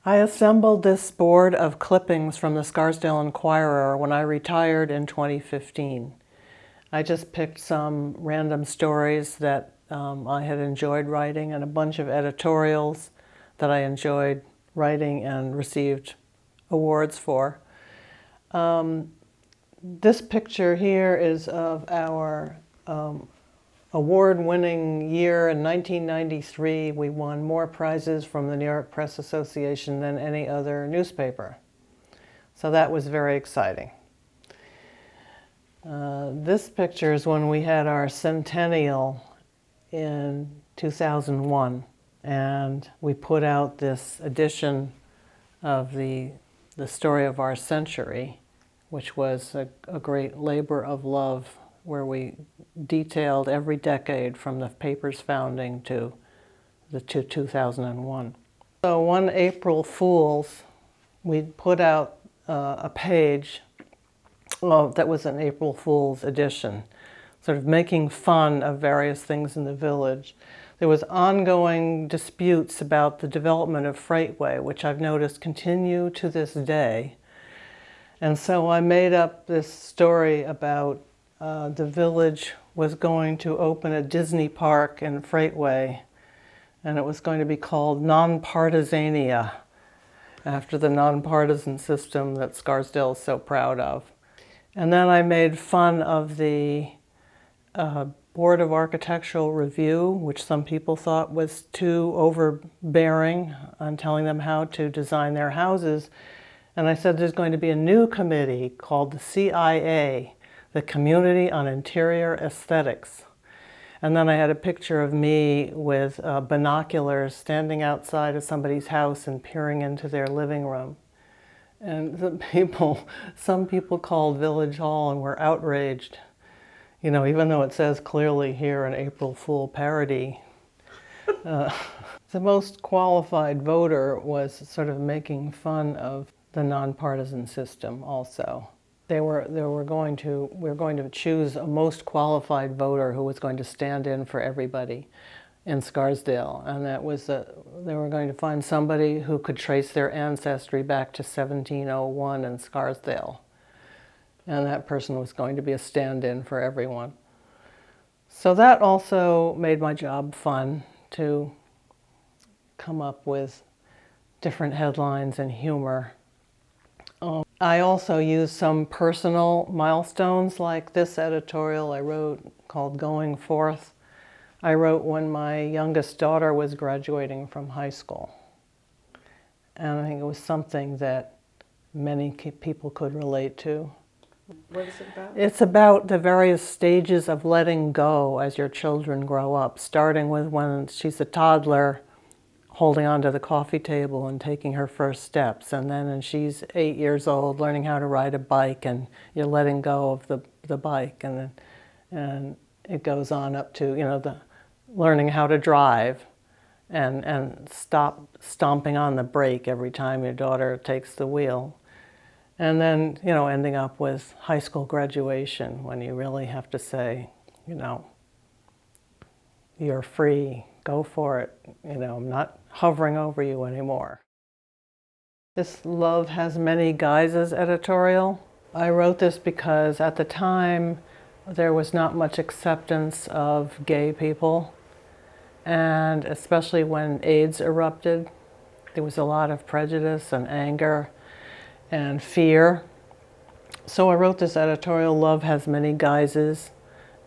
I assembled this board of clippings from the Scarsdale Inquirer when I retired in 2015. I just picked some random stories that I had enjoyed writing and a bunch of editorials that I enjoyed writing and received awards for. This picture here is of our award-winning year in 1993. We won more prizes from the New York Press Association than any other newspaper. So that was very exciting. This picture is when we had our centennial in 2001, and we put out this edition of the story of our century, which was a great labor of love, where we detailed every decade from the paper's founding to 2001. So one April Fool's, we put out a page that was an April Fool's edition, sort of making fun of various things in the village. There was ongoing disputes about the development of Freightway, which I've noticed continue to this day. And so I made up this story about the village was going to open a Disney park in Freightway, and it was going to be called Nonpartisania, after the nonpartisan system that Scarsdale is so proud of. And then I made fun of the Board of Architectural Review, which some people thought was too overbearing on telling them how to design their houses. And I said there's going to be a new committee called the CIA, the Community on Interior Aesthetics. And then I had a picture of me with binoculars standing outside of somebody's house and peering into their living room. And some people called Village Hall and were outraged. You know, even though it says clearly here an April Fool parody. The most qualified voter was sort of making fun of the nonpartisan system also. We were going to choose a most qualified voter who was going to stand in for everybody in Scarsdale, and that was they were going to find somebody who could trace their ancestry back to 1701 in Scarsdale, and that person was going to be a stand-in for everyone. So that also made my job fun, to come up with different headlines and humor. I also used some personal milestones, like this editorial I wrote called Going Forth. I wrote when my youngest daughter was graduating from high school. And I think it was something that many people could relate to. What is it about? It's about the various stages of letting go as your children grow up, starting with when she's a toddler, holding onto the coffee table and taking her first steps, and then when she's 8 years old, learning how to ride a bike, and you're letting go of the bike, and it goes on up to, you know, the learning how to drive, and stop stomping on the brake every time your daughter takes the wheel, and then, you know, ending up with high school graduation, when you really have to say, you know, you're free. Go for it. You know, I'm not hovering over you anymore. This Love Has Many Guises editorial. I wrote this because at the time there was not much acceptance of gay people, and especially when AIDS erupted, there was a lot of prejudice and anger and fear. So I wrote this editorial, Love Has Many Guises,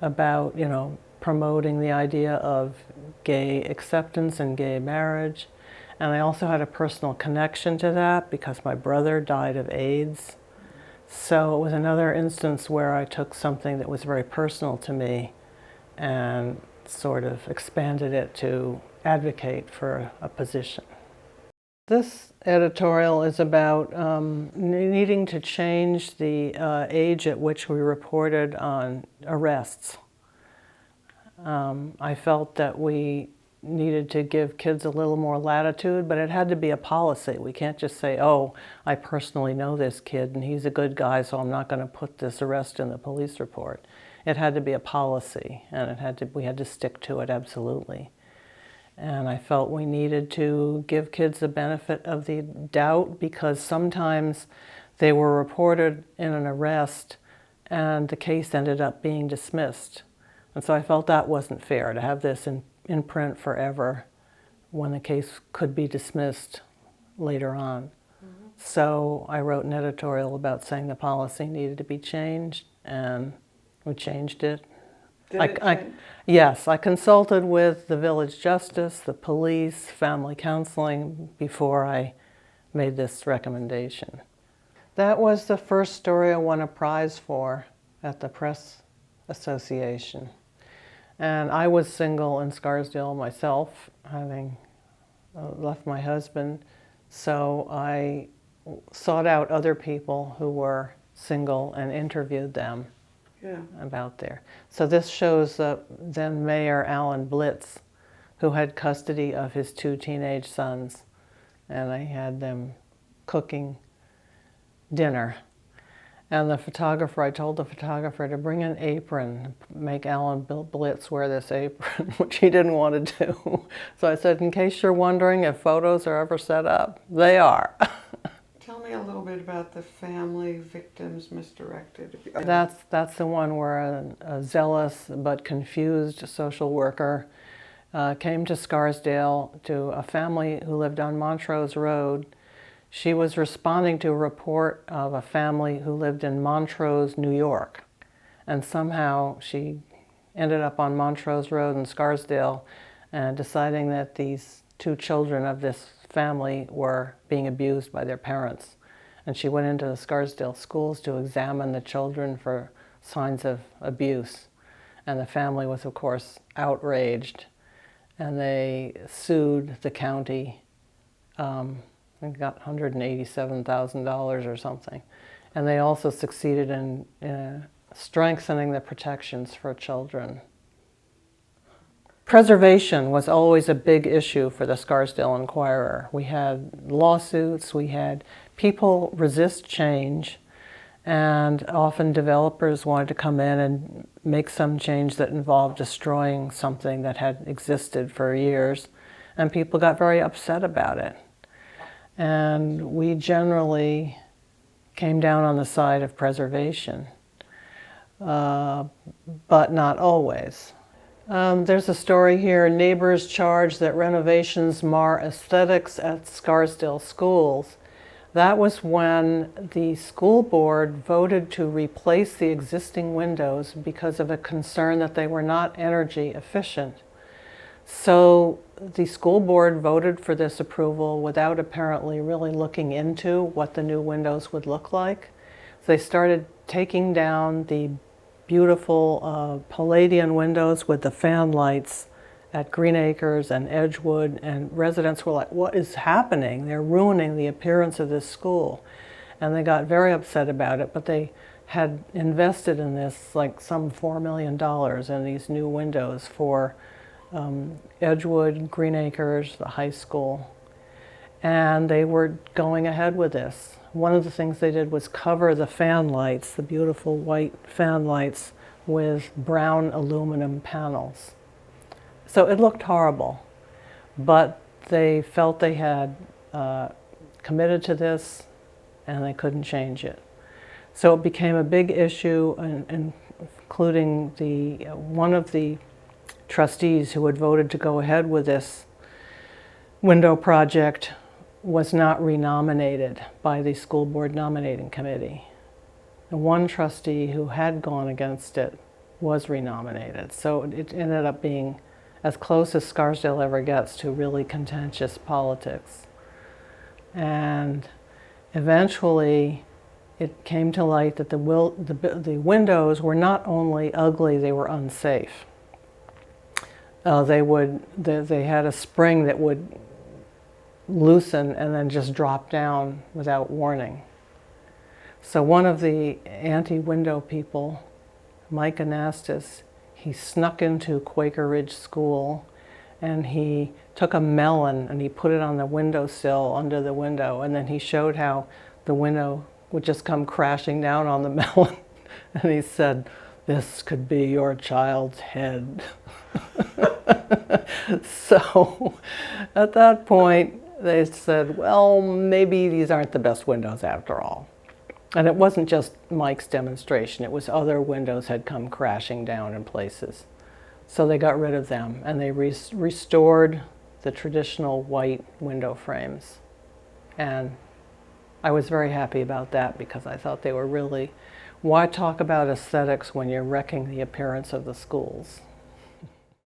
about, you know, promoting the idea of gay acceptance and gay marriage. And I also had a personal connection to that because my brother died of AIDS. So it was another instance where I took something that was very personal to me and sort of expanded it to advocate for a position. This editorial is about needing to change the age at which we reported on arrests. I felt that we needed to give kids a little more latitude, but it had to be a policy. We can't just say, oh, I personally know this kid and he's a good guy, so I'm not going to put this arrest in the police report. It had to be a policy, and we had to stick to it absolutely. And I felt we needed to give kids the benefit of the doubt, because sometimes they were reported in an arrest and the case ended up being dismissed. And so I felt that wasn't fair to have this in print forever when the case could be dismissed later on. Mm-hmm. So I wrote an editorial about saying the policy needed to be changed, and we changed it. Yes, I consulted with the village justice, the police, family counseling before I made this recommendation. That was the first story I won a prize for at the Press Association. And I was single in Scarsdale myself, having left my husband, so I sought out other people who were single and interviewed them. Yeah. About there. So this shows then Mayor Alan Blitz, who had custody of his 2 teenage sons, and I had them cooking dinner. And the photographer, I told the photographer to bring an apron, make Alan Blitz wear this apron, which he didn't want to do. So I said, in case you're wondering if photos are ever set up, they are. Tell me a little bit about the family victims misdirected. That's the one where a zealous but confused social worker came to Scarsdale to a family who lived on Montrose Road. She was responding to a report of a family who lived in Montrose, New York. And somehow she ended up on Montrose Road in Scarsdale and deciding that these 2 children of this family were being abused by their parents. And she went into the Scarsdale schools to examine the children for signs of abuse. And the family was, of course, outraged. And they sued the county and got $187,000 or something. And they also succeeded in strengthening the protections for children. Preservation was always a big issue for the Scarsdale Inquirer. We had lawsuits, we had people resist change, and often developers wanted to come in and make some change that involved destroying something that had existed for years, and people got very upset about it. And we generally came down on the side of preservation, but not always. There's a story here, neighbors charge that renovations mar aesthetics at Scarsdale schools. That was when the school board voted to replace the existing windows because of a concern that they were not energy efficient. So the school board voted for this approval without apparently really looking into what the new windows would look like. So they started taking down the beautiful Palladian windows with the fan lights at Green Acres and Edgewood, and residents were like, what is happening? They're ruining the appearance of this school. And they got very upset about it, but they had invested in this like some $4 million in these new windows for Edgewood, Green Acres, the high school. And they were going ahead with this. One of the things they did was cover the fan lights, the beautiful white fan lights, with brown aluminum panels. So it looked horrible, but they felt they had committed to this and they couldn't change it. So it became a big issue, including one of the trustees who had voted to go ahead with this window project was not renominated by the school board nominating committee. And one trustee who had gone against it was renominated. So it ended up being as close as Scarsdale ever gets to really contentious politics. And eventually it came to light that the windows were not only ugly, they were unsafe. They had a spring that would loosen and then just drop down without warning. So one of the anti-window people, Mike Anastas, he snuck into Quaker Ridge School and he took a melon and he put it on the windowsill under the window, and then he showed how the window would just come crashing down on the melon. And he said, "This could be your child's head." So at that point, they said, well, maybe these aren't the best windows after all. And it wasn't just Mike's demonstration, it was other windows had come crashing down in places. So they got rid of them and they restored the traditional white window frames. And I was very happy about that because I thought they were really, why talk about aesthetics when you're wrecking the appearance of the schools?